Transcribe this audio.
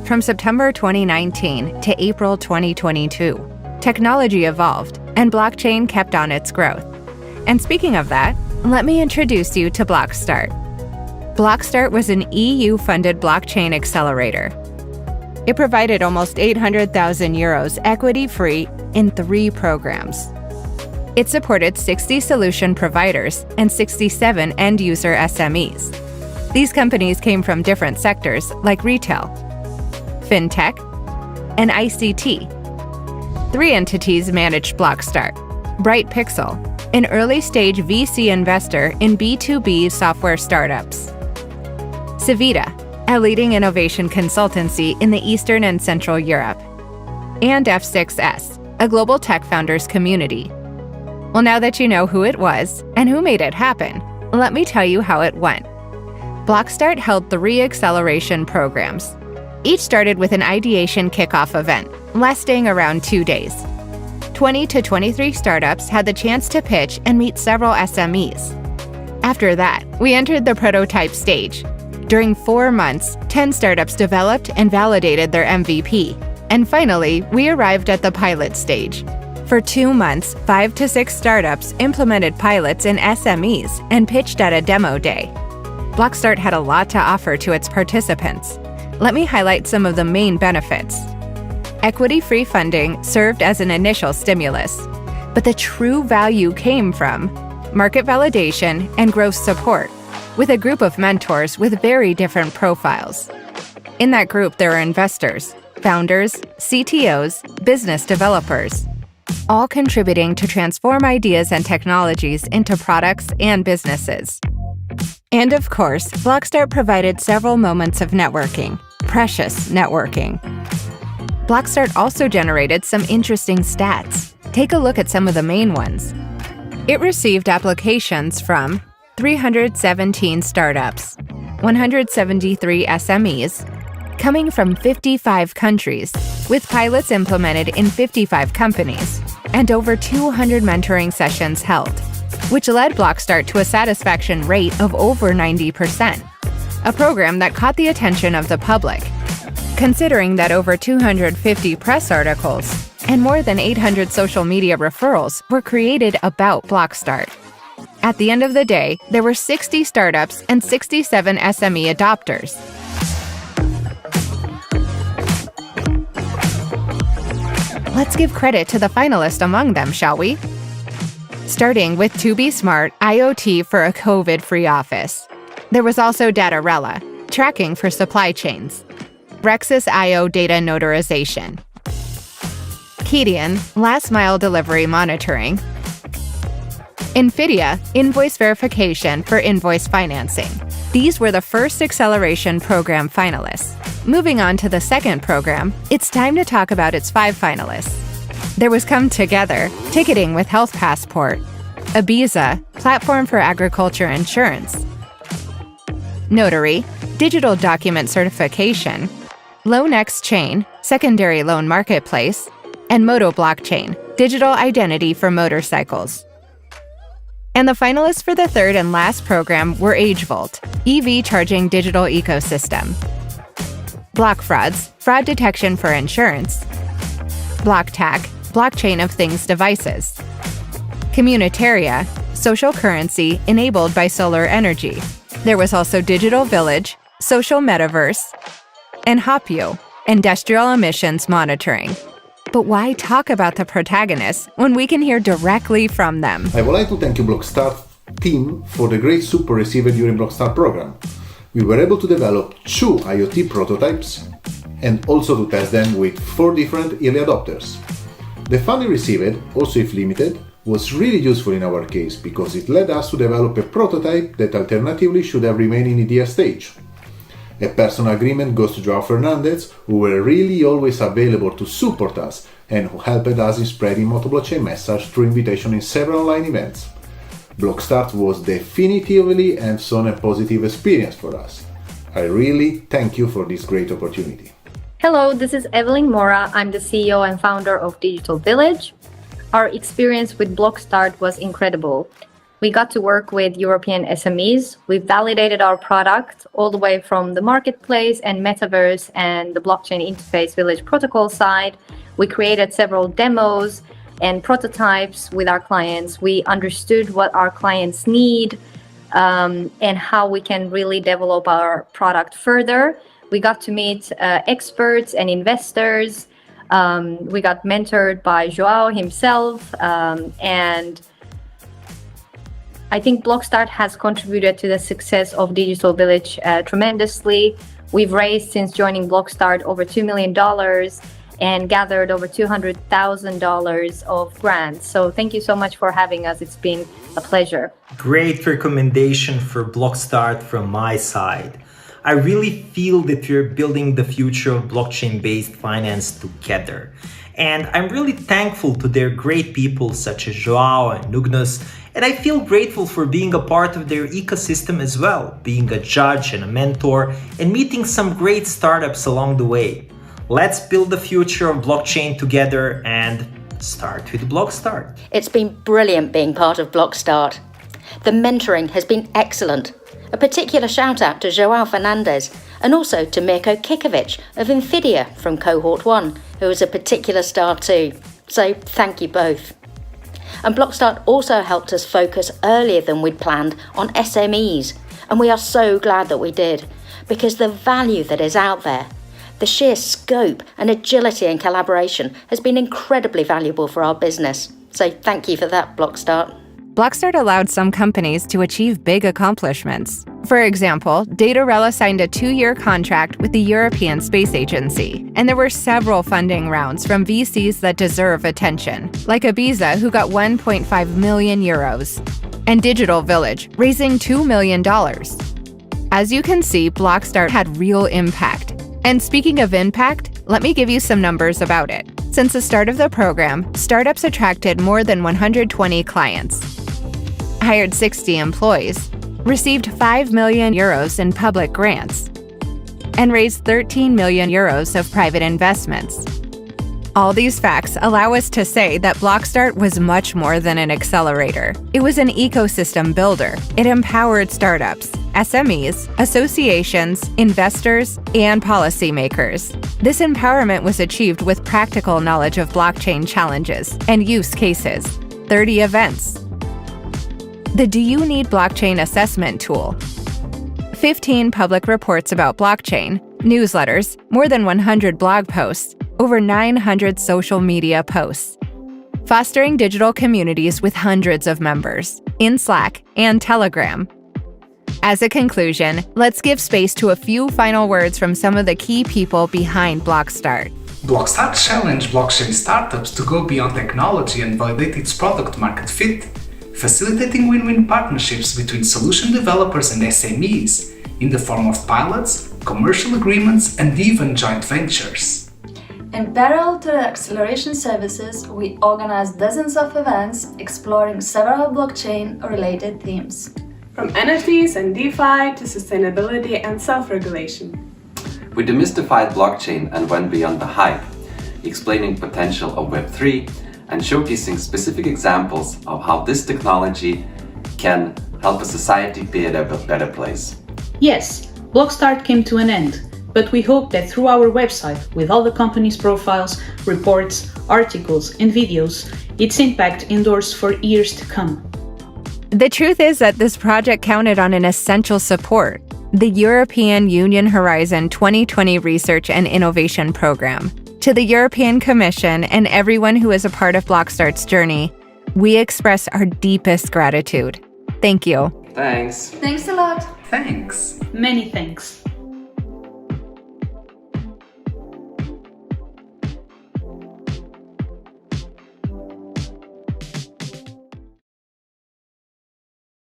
from September 2019 to April 2022. Technology evolved, and blockchain kept on its growth. And speaking of that, let me introduce you to BlockStart. BlockStart was an EU-funded blockchain accelerator. It provided almost 800,000 euros equity-free in 3 programs. It supported 60 solution providers and 67 end-user SMEs. These companies came from different sectors like retail, fintech, and ICT. 3 entities managed BlockStart: Bright Pixel, an early-stage VC investor in B2B software startups; Civita, a leading innovation consultancy in the Eastern and Central Europe; and F6S, a global tech founders community. Well, now that you know who it was and who made it happen, let me tell you how it went. BlockStart held 3 acceleration programs. Each started with an ideation kickoff event, lasting around 2 days. 20 to 23 startups had the chance to pitch and meet several SMEs. After that, we entered the prototype stage. During 4 months, 10 startups developed and validated their MVP. And finally, we arrived at the pilot stage. For 2 months, 5 to 6 startups implemented pilots in SMEs and pitched at a demo day. BlockStart had a lot to offer to its participants. Let me highlight some of the main benefits. Equity-free funding served as an initial stimulus, but the true value came from market validation and growth support, with a group of mentors with very different profiles. In that group, there are investors, founders, CTOs, business developers, all contributing to transform ideas and technologies into products and businesses. And of course, BlockStart provided several moments of networking, precious networking. BlockStart also generated some interesting stats. Take a look at some of the main ones. It received applications from 317 startups, 173 SMEs, coming from 55 countries, with pilots implemented in 55 companies, and over 200 mentoring sessions held, which led BlockStart to a satisfaction rate of over 90%, a program that caught the attention of the public, considering that over 250 press articles and more than 800 social media referrals were created about BlockStart. At the end of the day, there were 60 startups and 67 SME adopters. Let's give credit to the finalists among them, shall we? Starting with To Be Smart IoT for a COVID-free office. There was also Datarella, tracking for supply chains. Rexis IO data notarization. Kedian, last mile delivery monitoring. Infidia, invoice verification for invoice financing. These were the first acceleration program finalists. Moving on to the second program, it's time to talk about its 5 finalists. There was Come Together, ticketing with Health Passport. Ibiza, platform for agriculture insurance. Notary, digital document certification. LoanX Chain, secondary loan marketplace. And Moto Blockchain, digital identity for motorcycles. And the finalists for the third and last program were AgeVolt, EV charging digital ecosystem. Block Frauds, fraud detection for insurance. BlockTAC, blockchain of things devices. Communitaria, social currency enabled by solar energy. There was also Digital Village, social metaverse, and Hopio, industrial emissions monitoring. But why talk about the protagonists when we can hear directly from them? I would like to thank you BlockStart team for the great support received during BlockStart program. We were able to develop 2 IoT prototypes and also to test them with 4 different early adopters. The funding received, also if limited, was really useful in our case because it led us to develop a prototype that alternatively should have remained in idea stage. A personal agreement goes to Joao Fernandez, who were really always available to support us and who helped us in spreading Moto Blockchain message through invitation in several online events. BlockStart was definitively hands-on and positive experience for us. I really thank you for this great opportunity. Hello, this is Evelyn Mora. I'm the CEO and founder of Digital Village. Our experience with BlockStart was incredible. We got to work with European SMEs. We validated our product all the way from the marketplace and metaverse and the blockchain interface village protocol side. We created several demos and prototypes with our clients. We understood what our clients need and how we can really develop our product further. We got to meet experts and investors. We got mentored by Guião himself, and I think BlockStart has contributed to the success of Digital Village tremendously. We've raised since joining BlockStart over $2 million and gathered over $200,000 of grants. So thank you so much for having us. It's been a pleasure. Great recommendation for BlockStart from my side. I really feel that we're building the future of blockchain-based finance together. And I'm really thankful to their great people such as João and Nugnos, and I feel grateful for being a part of their ecosystem as well, being a judge and a mentor, and meeting some great startups along the way. Let's build the future of blockchain together and start with BlockStart. It's been brilliant being part of BlockStart. The mentoring has been excellent. A particular shout out to João Fernandes and also to Mirko Kikovic of Infidia from Cohort 1, who was a particular star too. So thank you both. And BlockStart also helped us focus earlier than we'd planned on SMEs. And we are so glad that we did, because the value that is out there, the sheer scope and agility and collaboration has been incredibly valuable for our business. So thank you for that, BlockStart. BlockStart allowed some companies to achieve big accomplishments. For example, Datarella signed a 2-year contract with the European Space Agency, and there were several funding rounds from VCs that deserve attention, like Ibiza, who got 1.5 million euros, and Digital Village, raising $2 million. As you can see, BlockStart had real impact. And speaking of impact, let me give you some numbers about it. Since the start of the program, startups attracted more than 120 clients, hired 60 employees, received 5 million euros in public grants, and raised 13 million euros of private investments. All these facts allow us to say that BlockStart was much more than an accelerator. It was an ecosystem builder. It empowered startups, SMEs, associations, investors, and policymakers. This empowerment was achieved with practical knowledge of blockchain challenges and use cases, 30 events, the Do You Need Blockchain Assessment tool, 15 public reports about blockchain, newsletters, more than 100 blog posts, over 900 social media posts, fostering digital communities with hundreds of members in Slack and Telegram. As a conclusion, let's give space to a few final words from some of the key people behind BlockStart. BlockStart challenged blockchain startups to go beyond technology and validate its product market fit, facilitating win-win partnerships between solution developers and SMEs in the form of pilots, commercial agreements, and even joint ventures. In parallel to the acceleration services, we organized dozens of events exploring several blockchain-related themes. From NFTs and DeFi to sustainability and self-regulation. We demystified blockchain and went beyond the hype, explaining potential of Web3 and showcasing specific examples of how this technology can help a society be a better place. Yes, BlockStart came to an end, but we hope that through our website, with all the company's profiles, reports, articles, and videos, its impact endures for years to come. The truth is that this project counted on an essential support, the European Union Horizon 2020 Research and Innovation Program. To the European Commission and everyone who is a part of BlockStart's journey, we express our deepest gratitude. Thank you. Thanks. Thanks a lot. Thanks. Many thanks.